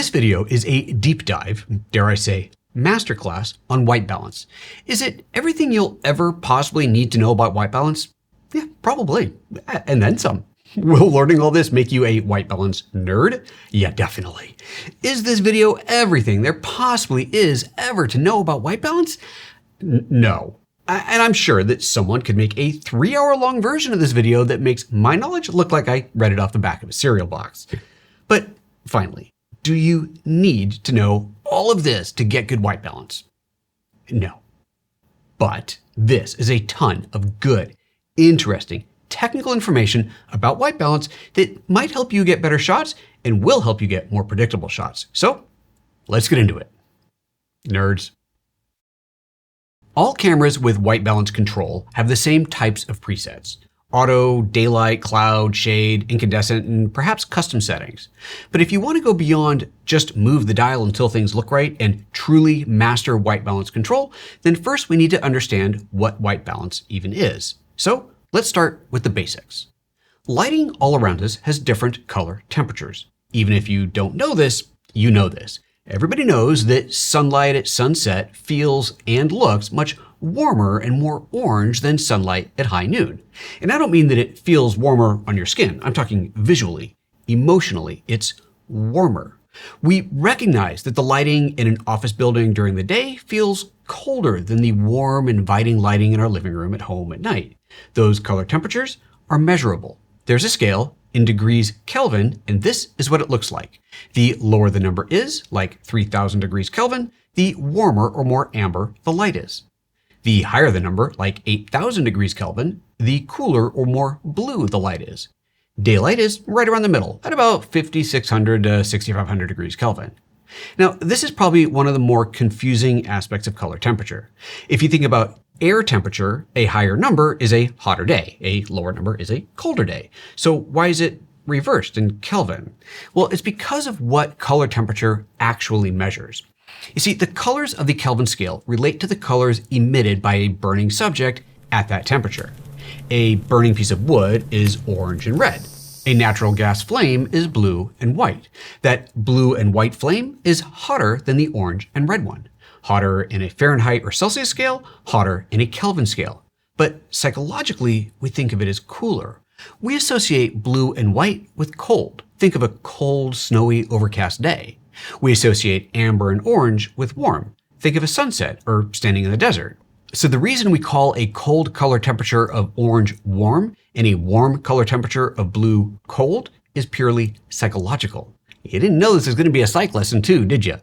This video is a deep dive, dare I say, masterclass on white balance. Is it everything you'll ever possibly need to know about white balance? Yeah, probably. And then some. Will learning all this make you a white balance nerd? Yeah, definitely. Is this video everything there possibly is ever to know about white balance? No. And I'm sure that someone could make a 3-hour-long version of this video that makes my knowledge look like I read it off the back of a cereal box. But finally, do you need to know all of this to get good white balance? No. But this is a ton of good, interesting, technical information about white balance that might help you get better shots and will help you get more predictable shots. So let's get into it. Nerds. All cameras with white balance control have the same types of presets: auto, daylight, cloud, shade, incandescent, and perhaps custom settings. But if you want to go beyond just move the dial until things look right and truly master white balance control, then first we need to understand what white balance even is. So let's start with the basics. Lighting all around us has different color temperatures. Even if you don't know this, you know this. Everybody knows that sunlight at sunset feels and looks much warmer and more orange than sunlight at high noon. And I don't mean that it feels warmer on your skin. I'm talking visually, emotionally, it's warmer. We recognize that the lighting in an office building during the day feels colder than the warm, inviting lighting in our living room at home at night. Those color temperatures are measurable. There's a scale in degrees Kelvin, and this is what it looks like. The lower the number is, like 3000 degrees Kelvin, the warmer or more amber the light is. The higher the number, like 8000 degrees Kelvin, the cooler or more blue the light is. Daylight is right around the middle, at about 5600 to 6500 degrees Kelvin. Now, this is probably one of the more confusing aspects of color temperature. If you think about air temperature, a higher number is a hotter day, a lower number is a colder day. So why is it reversed in Kelvin? Well, it's because of what color temperature actually measures. You see, the colors of the Kelvin scale relate to the colors emitted by a burning subject at that temperature. A burning piece of wood is orange and red. A natural gas flame is blue and white. That blue and white flame is hotter than the orange and red one. Hotter in a Fahrenheit or Celsius scale, hotter in a Kelvin scale. But psychologically, we think of it as cooler. We associate blue and white with cold. Think of a cold, snowy, overcast day. We associate amber and orange with warm. Think of a sunset or standing in the desert. So the reason we call a cold color temperature of orange warm and a warm color temperature of blue cold is purely psychological. You didn't know this was going to be a psych lesson too, did you?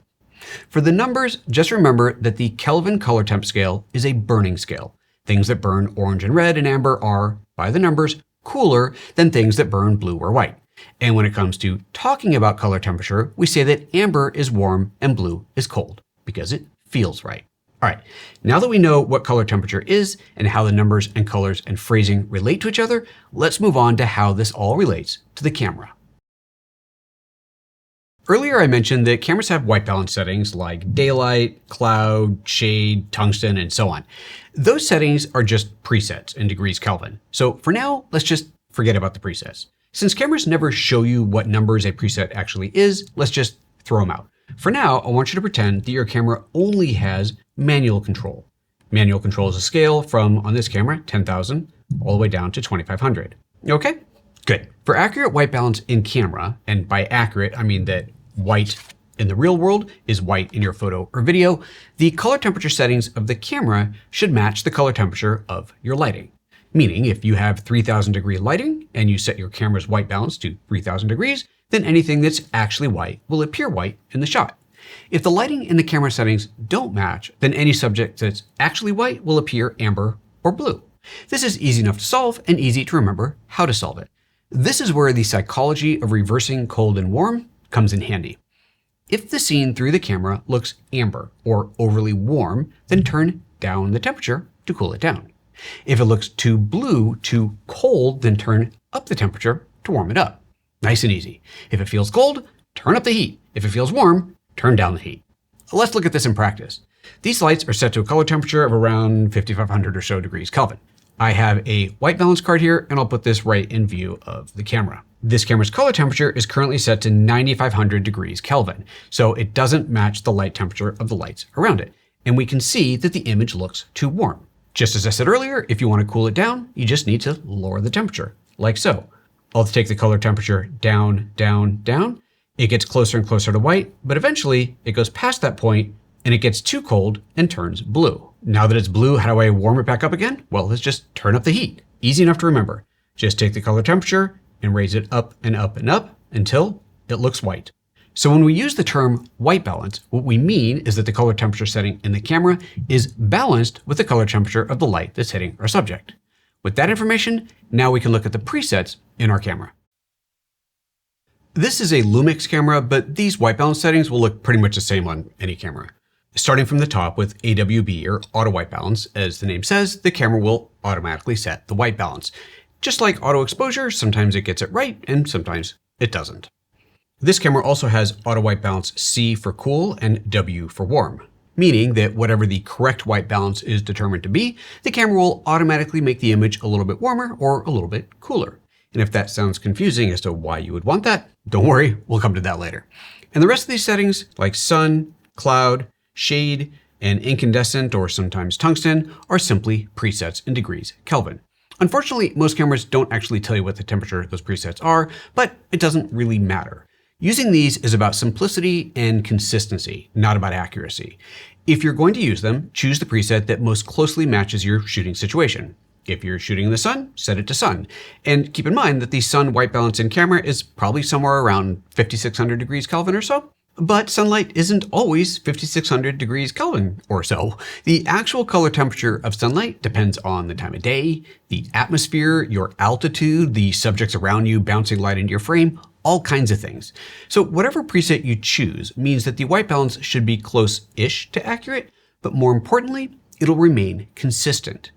For the numbers, just remember that the Kelvin color temp scale is a burning scale. Things that burn orange and red and amber are, by the numbers, cooler than things that burn blue or white. And when it comes to talking about color temperature, we say that amber is warm and blue is cold because it feels right. All right, now that we know what color temperature is and how the numbers and colors and phrasing relate to each other, let's move on to how this all relates to the camera. Earlier I mentioned that cameras have white balance settings like daylight, cloud, shade, tungsten, and so on. Those settings are just presets in degrees Kelvin. So for now, let's just forget about the presets. Since cameras never show you what numbers a preset actually is, let's just throw them out. For now, I want you to pretend that your camera only has manual control. Manual control is a scale from, on this camera, 10,000 all the way down to 2,500. Okay? Good. For accurate white balance in camera, and by accurate, I mean that white in the real world is white in your photo or video, the color temperature settings of the camera should match the color temperature of your lighting. Meaning, if you have 3,000 degree lighting and you set your camera's white balance to 3,000 degrees, then anything that's actually white will appear white in the shot. If the lighting and the camera settings don't match, then any subject that's actually white will appear amber or blue. This is easy enough to solve and easy to remember how to solve it. This is where the psychology of reversing cold and warm comes in handy. If the scene through the camera looks amber or overly warm, then turn down the temperature to cool it down. If it looks too blue, too cold, then turn up the temperature to warm it up. Nice and easy. If it feels cold, turn up the heat. If it feels warm, turn down the heat. Let's look at this in practice. These lights are set to a color temperature of around 5,500 or so degrees Kelvin. I have a white balance card here, and I'll put this right in view of the camera. This camera's color temperature is currently set to 9,500 degrees Kelvin, so it doesn't match the light temperature of the lights around it. And we can see that the image looks too warm. Just as I said earlier, if you want to cool it down, you just need to lower the temperature, like so. I'll take the color temperature down, down, down. It gets closer and closer to white, but eventually it goes past that point and it gets too cold and turns blue. Now that it's blue, how do I warm it back up again? Well, let's just turn up the heat. Easy enough to remember. Just take the color temperature and raise it up and up and up until it looks white. So when we use the term white balance, what we mean is that the color temperature setting in the camera is balanced with the color temperature of the light that's hitting our subject. With that information, now we can look at the presets in our camera. This is a Lumix camera, but these white balance settings will look pretty much the same on any camera. Starting from the top with AWB or auto white balance, as the name says, the camera will automatically set the white balance. Just like auto exposure, sometimes it gets it right and sometimes it doesn't. This camera also has auto white balance C for cool and W for warm, meaning that whatever the correct white balance is determined to be, the camera will automatically make the image a little bit warmer or a little bit cooler. And if that sounds confusing as to why you would want that, don't worry, we'll come to that later. And the rest of these settings, like sun, cloud, shade, and incandescent or sometimes tungsten, are simply presets in degrees Kelvin. Unfortunately, most cameras don't actually tell you what the temperature those presets are, but it doesn't really matter. Using these is about simplicity and consistency, not about accuracy. If you're going to use them, choose the preset that most closely matches your shooting situation. If you're shooting in the sun, set it to sun. And keep in mind that the sun white balance in camera is probably somewhere around 5,600 degrees Kelvin or so. But sunlight isn't always 5,600 degrees Kelvin or so. The actual color temperature of sunlight depends on the time of day, the atmosphere, your altitude, the subjects around you bouncing light into your frame, all kinds of things. So whatever preset you choose means that the white balance should be close-ish to accurate, but more importantly, it'll remain consistent.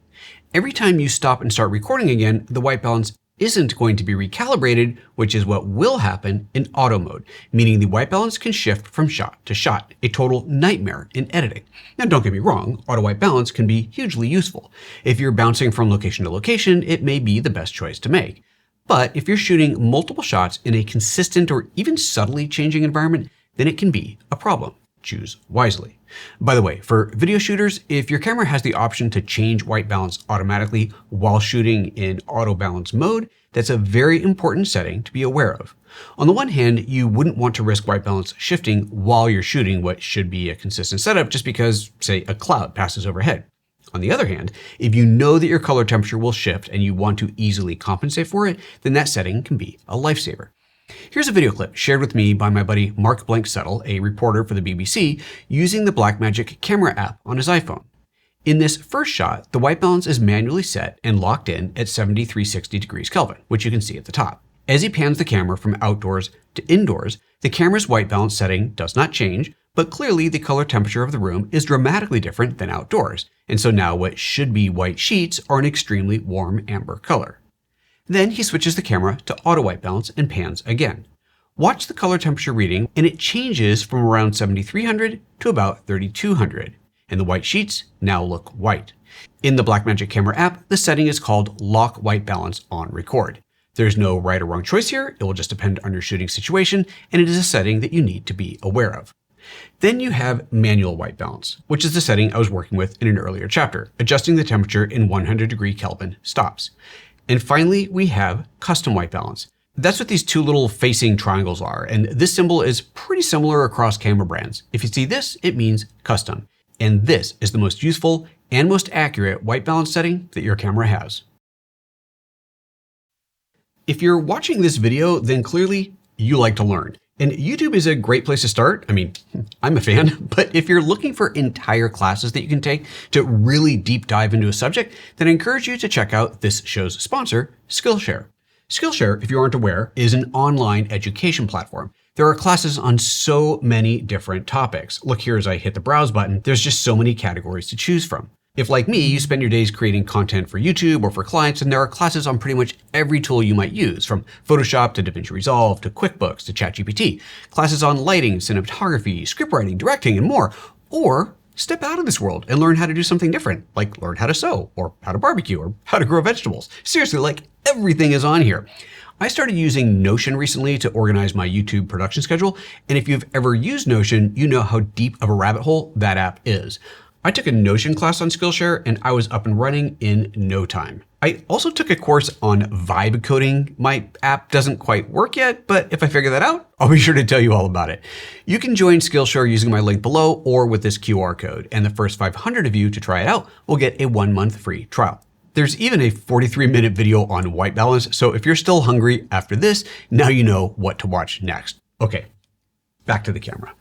Every time you stop and start recording again, the white balance isn't going to be recalibrated, which is what will happen in auto mode, meaning the white balance can shift from shot to shot, a total nightmare in editing. Now don't get me wrong, auto white balance can be hugely useful. If you're bouncing from location to location, it may be the best choice to make. But if you're shooting multiple shots in a consistent or even subtly changing environment, then it can be a problem. Choose wisely. By the way, for video shooters, if your camera has the option to change white balance automatically while shooting in auto balance mode, that's a very important setting to be aware of. On the one hand, you wouldn't want to risk white balance shifting while you're shooting what should be a consistent setup just because, say, a cloud passes overhead. On the other hand, if you know that your color temperature will shift and you want to easily compensate for it, then that setting can be a lifesaver. Here's a video clip shared with me by my buddy Mark Blank-Settle, a reporter for the BBC, using the Blackmagic camera app on his iPhone. In this first shot, the white balance is manually set and locked in at 7360 degrees Kelvin, which you can see at the top. As he pans the camera from outdoors to indoors, the camera's white balance setting does not change, but clearly the color temperature of the room is dramatically different than outdoors, and so now what should be white sheets are an extremely warm amber color. Then he switches the camera to auto white balance and pans again. Watch the color temperature reading, and it changes from around 7,300 to about 3,200, and the white sheets now look white. In the Blackmagic camera app, the setting is called Lock White Balance on Record. There's no right or wrong choice here, it will just depend on your shooting situation, and it is a setting that you need to be aware of. Then you have manual white balance, which is the setting I was working with in an earlier chapter, adjusting the temperature in 100 degree Kelvin stops. And finally, we have custom white balance. That's what these two little facing triangles are, and this symbol is pretty similar across camera brands. If you see this, it means custom. And this is the most useful and most accurate white balance setting that your camera has. If you're watching this video, then clearly you like to learn. And YouTube is a great place to start. I mean, I'm a fan, but if you're looking for entire classes that you can take to really deep dive into a subject, then I encourage you to check out this show's sponsor, Skillshare. Skillshare, if you aren't aware, is an online education platform. There are classes on so many different topics. Look here as I hit the browse button, there's just so many categories to choose from. If, like me, you spend your days creating content for YouTube or for clients, and there are classes on pretty much every tool you might use, from Photoshop to DaVinci Resolve to QuickBooks to ChatGPT, classes on lighting, cinematography, scriptwriting, directing, and more. Or Step out of this world and learn how to do something different, like learn how to sew, or how to barbecue, or how to grow vegetables. Seriously, like everything is on here. I started using Notion recently to organize my YouTube production schedule, and if you've ever used Notion, you know how deep of a rabbit hole that app is. I took a Notion class on Skillshare and I was up and running in no time. I also took a course on vibe coding. My app doesn't quite work yet, but if I figure that out, I'll be sure to tell you all about it. You can join Skillshare using my link below or with this QR code, and the first 500 of you to try it out will get a 1-month free trial. There's even a 43-minute video on white balance, so if you're still hungry after this, now you know what to watch next. Okay, back to the camera.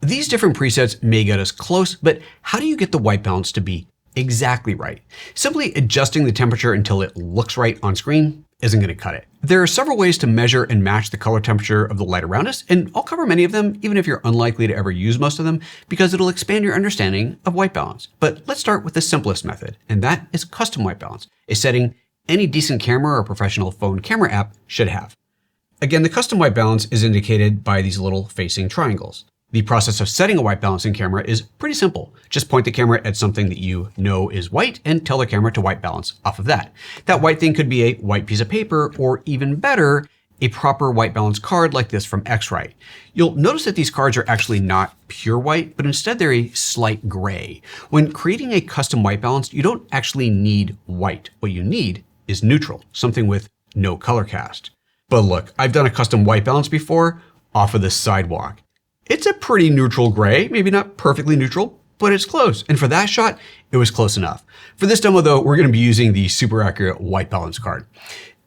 These different presets may get us close, but how do you get the white balance to be exactly right? Simply adjusting the temperature until it looks right on screen isn't going to cut it. There are several ways to measure and match the color temperature of the light around us, and I'll cover many of them, even if you're unlikely to ever use most of them, because it'll expand your understanding of white balance. But let's start with the simplest method, and that is custom white balance, a setting any decent camera or professional phone camera app should have. Again, the custom white balance is indicated by these little facing triangles. The process of setting a white balance in camera is pretty simple. Just point the camera at something that you know is white and tell the camera to white balance off of that. That white thing could be a white piece of paper, or even better, a proper white balance card like this from X-Rite. You'll notice that these cards are actually not pure white, but instead they're a slight gray. When creating a custom white balance, you don't actually need white. What you need is neutral, something with no color cast. But look, I've done a custom white balance before off of this sidewalk. It's a pretty neutral gray, maybe not perfectly neutral, but it's close. And for that shot, it was close enough. For this demo though, we're going to be using the super accurate white balance card.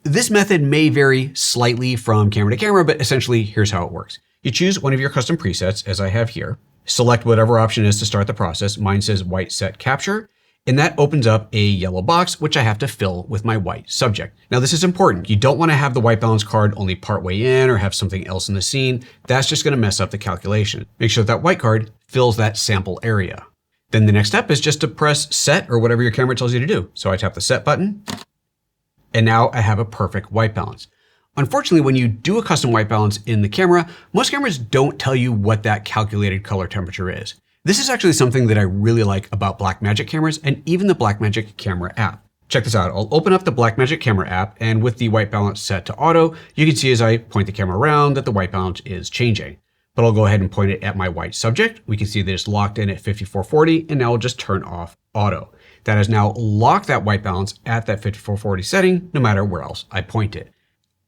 This method may vary slightly from camera to camera, but essentially here's how it works. You choose one of your custom presets, as I have here, select whatever option is to start the process. Mine says white set capture. And that opens up a yellow box, which I have to fill with my white subject. Now, this is important. You don't want to have the white balance card only partway in or have something else in the scene. That's just going to mess up the calculation. Make sure that white card fills that sample area. Then the next step is just to press set or whatever your camera tells you to do. So I tap the set button, and now I have a perfect white balance. Unfortunately, when you do a custom white balance in the camera, most cameras don't tell you what that calculated color temperature is. This is actually something that I really like about Blackmagic cameras and even the Blackmagic camera app. Check this out. I'll open up the Blackmagic camera app, and with the white balance set to auto, you can see as I point the camera around that the white balance is changing. But I'll go ahead and point it at my white subject. We can see that it's locked in at 5440, and now I'll just turn off auto. That has now locked that white balance at that 5440 setting, no matter where else I point it.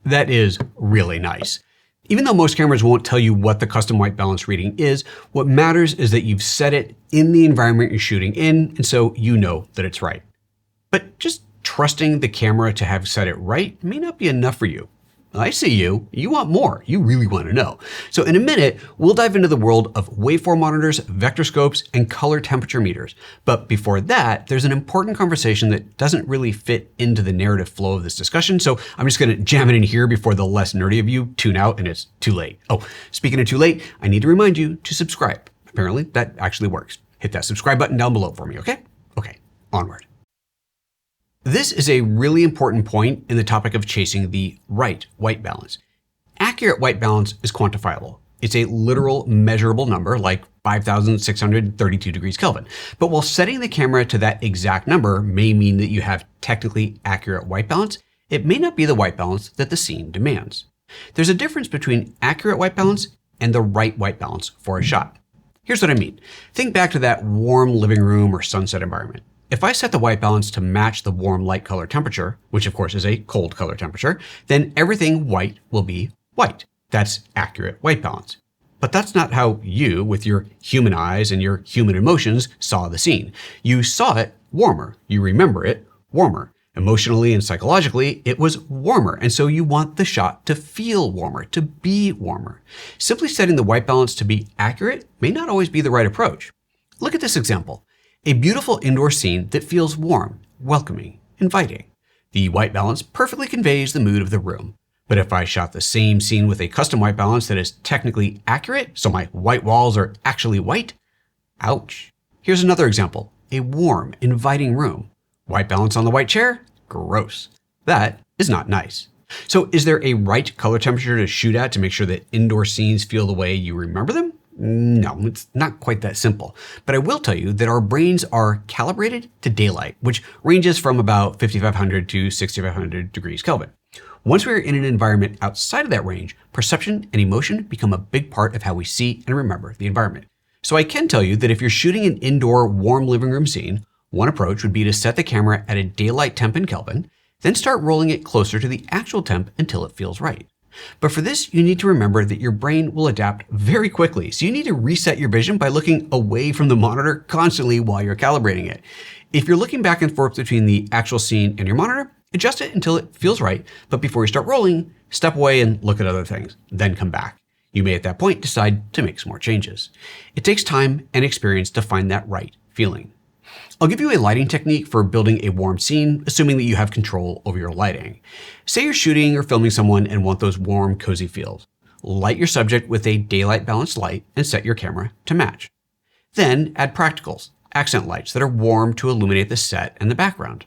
That is really nice. Even though most cameras won't tell you what the custom white balance reading is, what matters is that you've set it in the environment you're shooting in, and so you know that it's right. But just trusting the camera to have set it right may not be enough for you. I see you. You want more. You really want to know. So in a minute, we'll dive into the world of waveform monitors, vectorscopes, and color temperature meters. But before that, there's an important conversation that doesn't really fit into the narrative flow of this discussion. So I'm just going to jam it in here before the less nerdy of you tune out and it's too late. Oh, speaking of too late, I need to remind you to subscribe. Apparently that actually works. Hit that subscribe button down below for me, okay? Okay, onward. This is a really important point in the topic of chasing the right white balance. Accurate white balance is quantifiable. It's a literal measurable number like 5,632 degrees Kelvin. But while setting the camera to that exact number may mean that you have technically accurate white balance, it may not be the white balance that the scene demands. There's a difference between accurate white balance and the right white balance for a shot. Here's what I mean. Think back to that warm living room or sunset environment. If I set the white balance to match the warm light color temperature, which of course is a cold color temperature, then everything white will be white. That's accurate white balance. But that's not how you, with your human eyes and your human emotions, saw the scene. You saw it warmer. You remember it warmer. Emotionally and psychologically, it was warmer. And so you want the shot to feel warmer, to be warmer. Simply setting the white balance to be accurate may not always be the right approach. Look at this example. A beautiful indoor scene that feels warm, welcoming, inviting. The white balance perfectly conveys the mood of the room. But if I shot the same scene with a custom white balance that is technically accurate, so my white walls are actually white, ouch. Here's another example. A warm, inviting room. White balance on the white chair? Gross. That is not nice. So is there a right color temperature to shoot at to make sure that indoor scenes feel the way you remember them? No, it's not quite that simple. But I will tell you that our brains are calibrated to daylight, which ranges from about 5,500 to 6,500 degrees Kelvin. Once we are in an environment outside of that range, perception and emotion become a big part of how we see and remember the environment. So I can tell you that if you're shooting an indoor warm living room scene, one approach would be to set the camera at a daylight temp in Kelvin, then start rolling it closer to the actual temp until it feels right. But for this, you need to remember that your brain will adapt very quickly, so you need to reset your vision by looking away from the monitor constantly while you're calibrating it. If you're looking back and forth between the actual scene and your monitor, adjust it until it feels right, but before you start rolling, step away and look at other things, then come back. You may at that point decide to make some more changes. It takes time and experience to find that right feeling. I'll give you a lighting technique for building a warm scene, assuming that you have control over your lighting. Say you're shooting or filming someone and want those warm, cozy feels. Light your subject with a daylight balanced light and set your camera to match. Then add practicals, accent lights that are warm to illuminate the set and the background.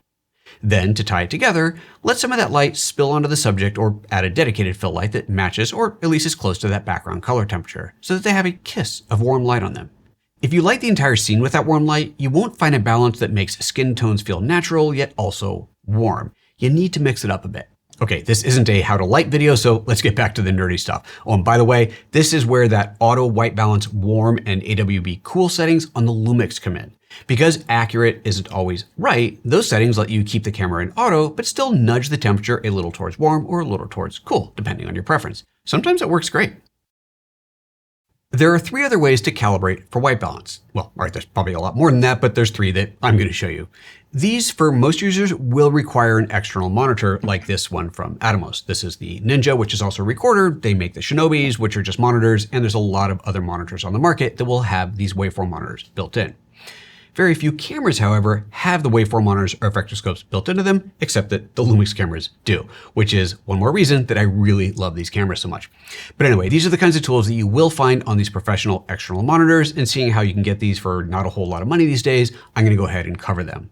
Then, to tie it together, let some of that light spill onto the subject or add a dedicated fill light that matches or at least is close to that background color temperature so that they have a kiss of warm light on them. If you light the entire scene with that warm light, you won't find a balance that makes skin tones feel natural yet also warm. You need to mix it up a bit. Okay, this isn't a how to light video, so let's get back to the nerdy stuff. Oh, and by the way, this is where that auto white balance warm and AWB cool settings on the Lumix come in. Because accurate isn't always right, those settings let you keep the camera in auto, but still nudge the temperature a little towards warm or a little towards cool, depending on your preference. Sometimes it works great. There are 3 other ways to calibrate for white balance. Well, all right, there's probably a lot more than that, but there's 3 that I'm going to show you. These, for most users, will require an external monitor like this one from Atomos. This is the Ninja, which is also a recorder. They make the Shinobis, which are just monitors, and there's a lot of other monitors on the market that will have these waveform monitors built in. Very few cameras, however, have the waveform monitors or vectorscopes built into them, except that the Lumix cameras do, which is one more reason that I really love these cameras so much. But anyway, these are the kinds of tools that you will find on these professional external monitors, and seeing how you can get these for not a whole lot of money these days, I'm going to go ahead and cover them.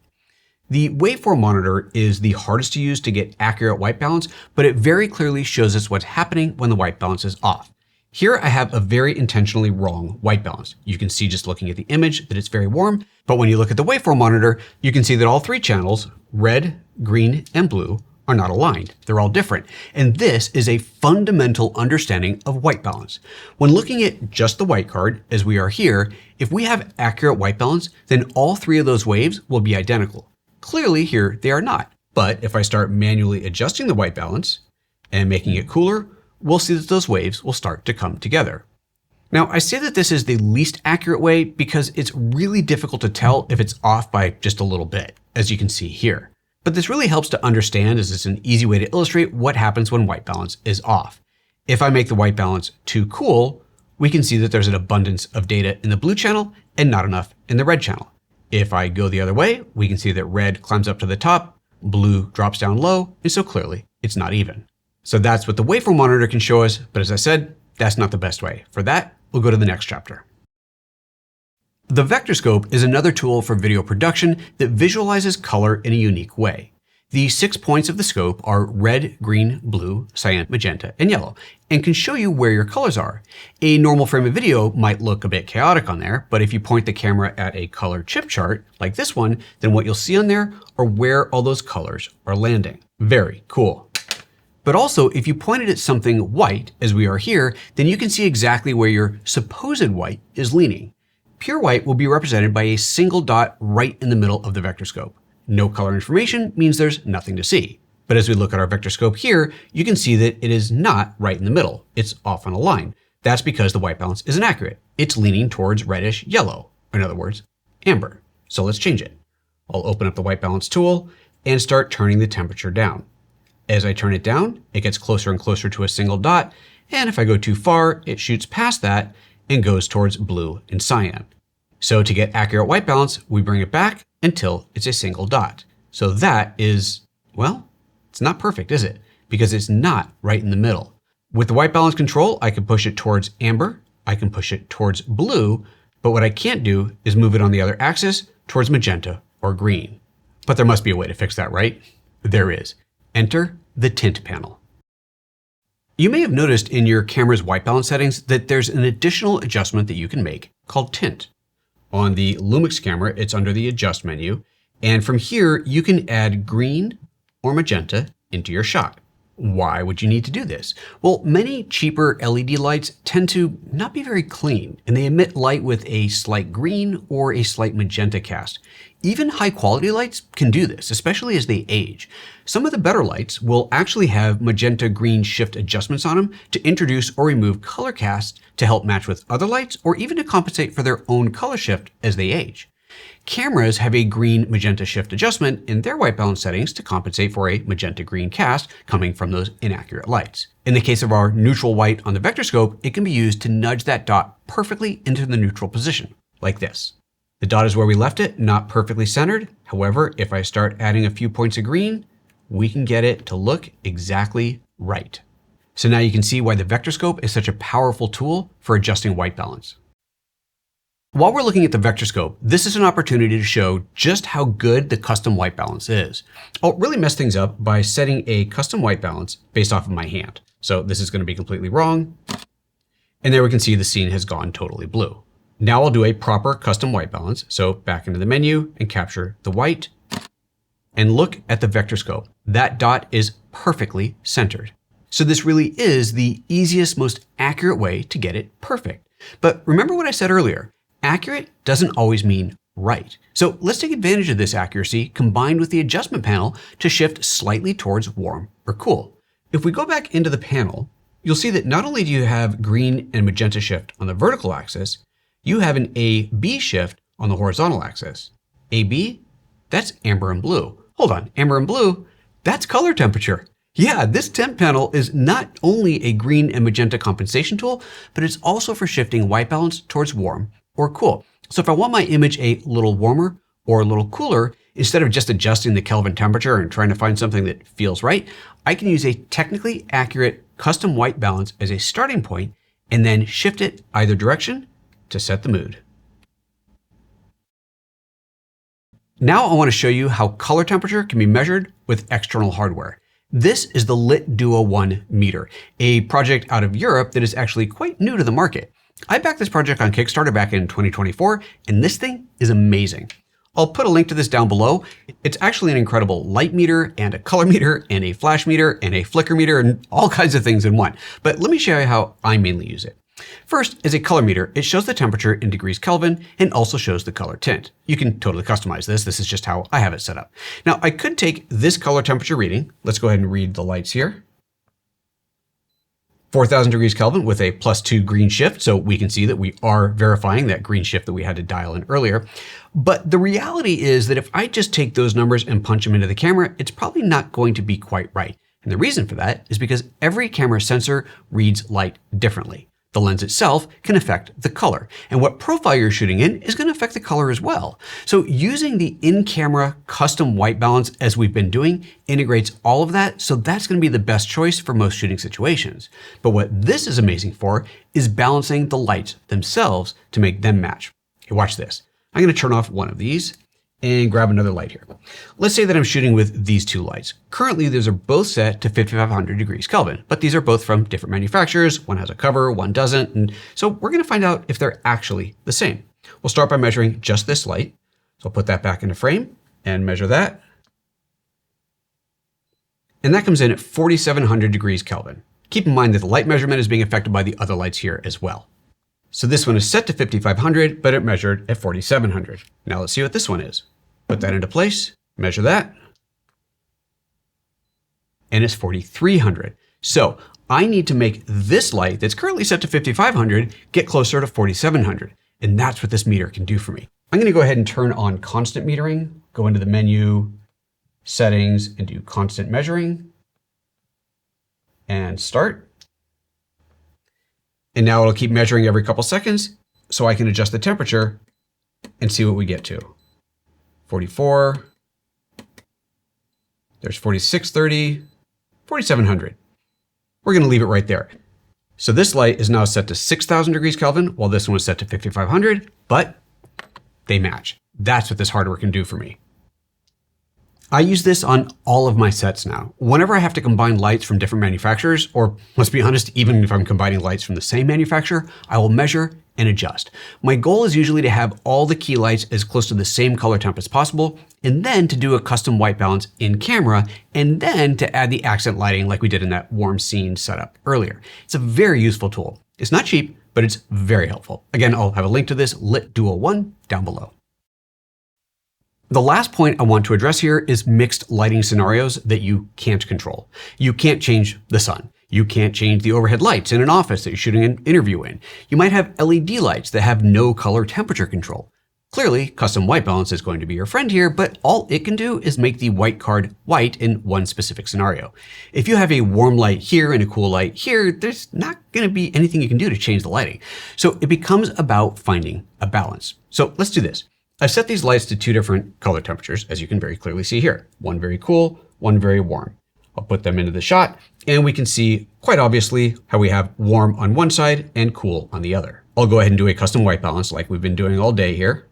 The waveform monitor is the hardest to use to get accurate white balance, but it very clearly shows us what's happening when the white balance is off. Here I have a very intentionally wrong white balance. You can see just looking at the image that it's very warm, but when you look at the waveform monitor, you can see that all 3 channels, red, green, and blue, are not aligned. They're all different. And this is a fundamental understanding of white balance. When looking at just the white card, as we are here, if we have accurate white balance, then all 3 of those waves will be identical. Clearly here they are not. But if I start manually adjusting the white balance and making it cooler, we'll see that those waves will start to come together. Now, I say that this is the least accurate way because it's really difficult to tell if it's off by just a little bit, as you can see here. But this really helps to understand, as it's an easy way to illustrate what happens when white balance is off. If I make the white balance too cool, we can see that there's an abundance of data in the blue channel and not enough in the red channel. If I go the other way, we can see that red climbs up to the top, blue drops down low, and so clearly it's not even. So that's what the waveform monitor can show us, but as I said, that's not the best way. For that, we'll go to the next chapter. The Vectorscope is another tool for video production that visualizes color in a unique way. The 6 points of the scope are red, green, blue, cyan, magenta, and yellow, and can show you where your colors are. A normal frame of video might look a bit chaotic on there, but if you point the camera at a color chip chart, like this one, then what you'll see on there are where all those colors are landing. Very cool. But also, if you pointed at something white, as we are here, then you can see exactly where your supposed white is leaning. Pure white will be represented by a single dot right in the middle of the vectorscope. No color information means there's nothing to see. But as we look at our vectorscope here, you can see that it is not right in the middle. It's off on a line. That's because the white balance isn't accurate. It's leaning towards reddish yellow, in other words, amber. So let's change it. I'll open up the white balance tool and start turning the temperature down. As I turn it down, it gets closer and closer to a single dot, and if I go too far, it shoots past that and goes towards blue and cyan. So to get accurate white balance, we bring it back until it's a single dot. So that is, well, it's not perfect, is it? Because it's not right in the middle. With the white balance control, I can push it towards amber, I can push it towards blue, but what I can't do is move it on the other axis towards magenta or green. But there must be a way to fix that, right? There is. Enter the Tint panel. You may have noticed in your camera's white balance settings that there's an additional adjustment that you can make called Tint. On the Lumix camera, it's under the Adjust menu, and from here you can add green or magenta into your shot. Why would you need to do this? Well, many cheaper LED lights tend to not be very clean, and they emit light with a slight green or a slight magenta cast. Even high quality lights can do this, especially as they age. Some of the better lights will actually have magenta green shift adjustments on them to introduce or remove color casts to help match with other lights, or even to compensate for their own color shift as they age. Cameras have a green magenta shift adjustment in their white balance settings to compensate for a magenta green cast coming from those inaccurate lights. In the case of our neutral white on the Vectorscope, it can be used to nudge that dot perfectly into the neutral position, like this. The dot is where we left it, not perfectly centered. However, if I start adding a few points of green, we can get it to look exactly right. So now you can see why the Vectorscope is such a powerful tool for adjusting white balance. While we're looking at the Vectorscope, this is an opportunity to show just how good the custom white balance is. I'll really mess things up by setting a custom white balance based off of my hand. So this is going to be completely wrong. And there we can see the scene has gone totally blue. Now I'll do a proper custom white balance. So back into the menu and capture the white. And look at the Vectorscope. That dot is perfectly centered. So this really is the easiest, most accurate way to get it perfect. But remember what I said earlier. Accurate doesn't always mean right. So let's take advantage of this accuracy combined with the adjustment panel to shift slightly towards warm or cool. If we go back into the panel, you'll see that not only do you have green and magenta shift on the vertical axis, you have an A-B shift on the horizontal axis. A-B, that's amber and blue. Hold on, amber and blue, that's color temperature. Yeah, this temp panel is not only a green and magenta compensation tool, but it's also for shifting white balance towards warm or cool. So if I want my image a little warmer or a little cooler, instead of just adjusting the Kelvin temperature and trying to find something that feels right, I can use a technically accurate custom white balance as a starting point and then shift it either direction to set the mood. Now I want to show you how color temperature can be measured with external hardware. This is the Lit Duo 1 meter, a project out of Europe that is actually quite new to the market. I backed this project on Kickstarter back in 2024, and this thing is amazing. I'll put a link to this down below. It's actually an incredible light meter and a color meter and a flash meter and a flicker meter and all kinds of things in one. But let me show you how I mainly use it. First, as a color meter, it shows the temperature in degrees Kelvin and also shows the color tint. You can totally customize this. This is just how I have it set up. Now, I could take this color temperature reading. Let's go ahead and read the lights here. 4,000 degrees Kelvin with a +2 green shift. So we can see that we are verifying that green shift that we had to dial in earlier. But the reality is that if I just take those numbers and punch them into the camera, it's probably not going to be quite right. And the reason for that is because every camera sensor reads light differently. The lens itself can affect the color, and what profile you're shooting in is going to affect the color as well. So using the in-camera custom white balance as we've been doing integrates all of that, so that's going to be the best choice for most shooting situations. But what this is amazing for is balancing the lights themselves to make them match. Hey, watch this. I'm going to turn off one of these and grab another light here. Let's say that I'm shooting with these two lights. Currently, those are both set to 5,500 degrees Kelvin, but these are both from different manufacturers. One has a cover, one doesn't. And so we're gonna find out if they're actually the same. We'll start by measuring just this light. So I'll put that back into frame and measure that. And that comes in at 4,700 degrees Kelvin. Keep in mind that the light measurement is being affected by the other lights here as well. So this one is set to 5,500, but it measured at 4,700. Now let's see what this one is. Put that into place, measure that, and it's 4,300. So I need to make this light that's currently set to 5,500 get closer to 4,700. And that's what this meter can do for me. I'm gonna go ahead and turn on constant metering, go into the menu, settings, and do constant measuring, and start. And now it'll keep measuring every couple seconds so I can adjust the temperature and see what we get to. 44, there's 4630, 4700. We're gonna leave it right there. So this light is now set to 6,000 degrees Kelvin, while this one was set to 5,500, but they match. That's what this hardware can do for me. I use this on all of my sets now. Whenever I have to combine lights from different manufacturers, or let's be honest, even if I'm combining lights from the same manufacturer, I will measure and adjust. My goal is usually to have all the key lights as close to the same color temp as possible, and then to do a custom white balance in camera, and then to add the accent lighting like we did in that warm scene setup earlier. It's a very useful tool. It's not cheap, but it's very helpful. Again, I'll have a link to this Lit Duo 1 down below. The last point I want to address here is mixed lighting scenarios that you can't control. You can't change the sun. You can't change the overhead lights in an office that you're shooting an interview in. You might have LED lights that have no color temperature control. Clearly, custom white balance is going to be your friend here, but all it can do is make the white card white in one specific scenario. If you have a warm light here and a cool light here, there's not going to be anything you can do to change the lighting. So it becomes about finding a balance. So let's do this. I've set these lights to two different color temperatures, as you can very clearly see here. One very cool, one very warm. I'll put them into the shot, and we can see quite obviously how we have warm on one side and cool on the other. I'll go ahead and do a custom white balance like we've been doing all day here.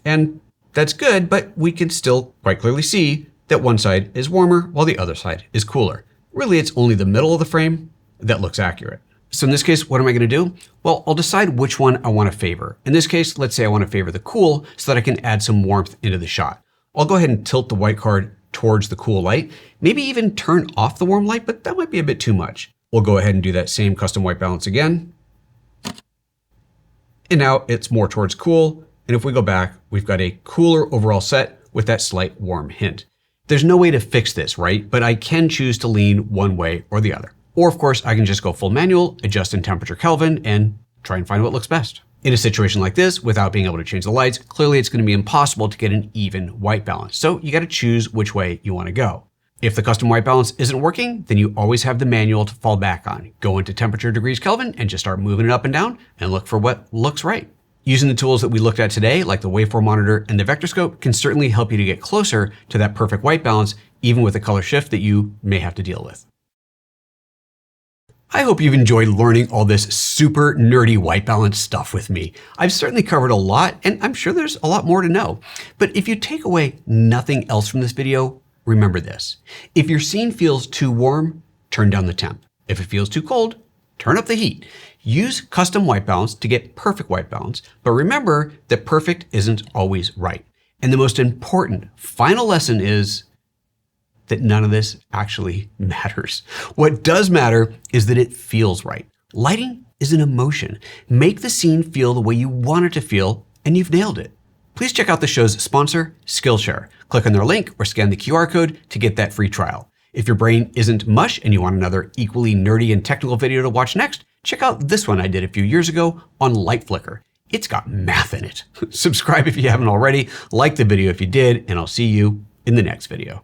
And that's good, but we can still quite clearly see that one side is warmer while the other side is cooler. Really, it's only the middle of the frame that looks accurate. So in this case, what am I going to do? Well, I'll decide which one I want to favor. In this case, let's say I want to favor the cool so that I can add some warmth into the shot. I'll go ahead and tilt the white card towards the cool light, maybe even turn off the warm light, but that might be a bit too much. We'll go ahead and do that same custom white balance again. And now it's more towards cool. And if we go back, we've got a cooler overall set with that slight warm hint. There's no way to fix this, right? But I can choose to lean one way or the other. Or of course, I can just go full manual, adjust in temperature Kelvin, and try and find what looks best. In a situation like this, without being able to change the lights, clearly it's going to be impossible to get an even white balance. So you got to choose which way you want to go. If the custom white balance isn't working, then you always have the manual to fall back on. Go into temperature degrees Kelvin and just start moving it up and down and look for what looks right. Using the tools that we looked at today, like the Waveform monitor and the Vectorscope, can certainly help you to get closer to that perfect white balance, even with a color shift that you may have to deal with. I hope you've enjoyed learning all this super nerdy white balance stuff with me. I've certainly covered a lot, and I'm sure there's a lot more to know. But if you take away nothing else from this video, remember this. If your scene feels too warm, turn down the temp. If it feels too cold, turn up the heat. Use custom white balance to get perfect white balance, but remember that perfect isn't always right. And the most important final lesson is that none of this actually matters. What does matter is that it feels right. Lighting is an emotion. Make the scene feel the way you want it to feel, and you've nailed it. Please check out the show's sponsor, Skillshare. Click on their link or scan the QR code to get that free trial. If your brain isn't mush and you want another equally nerdy and technical video to watch next, check out this one I did a few years ago on light flicker. It's got math in it. Subscribe if you haven't already, like the video if you did, and I'll see you in the next video.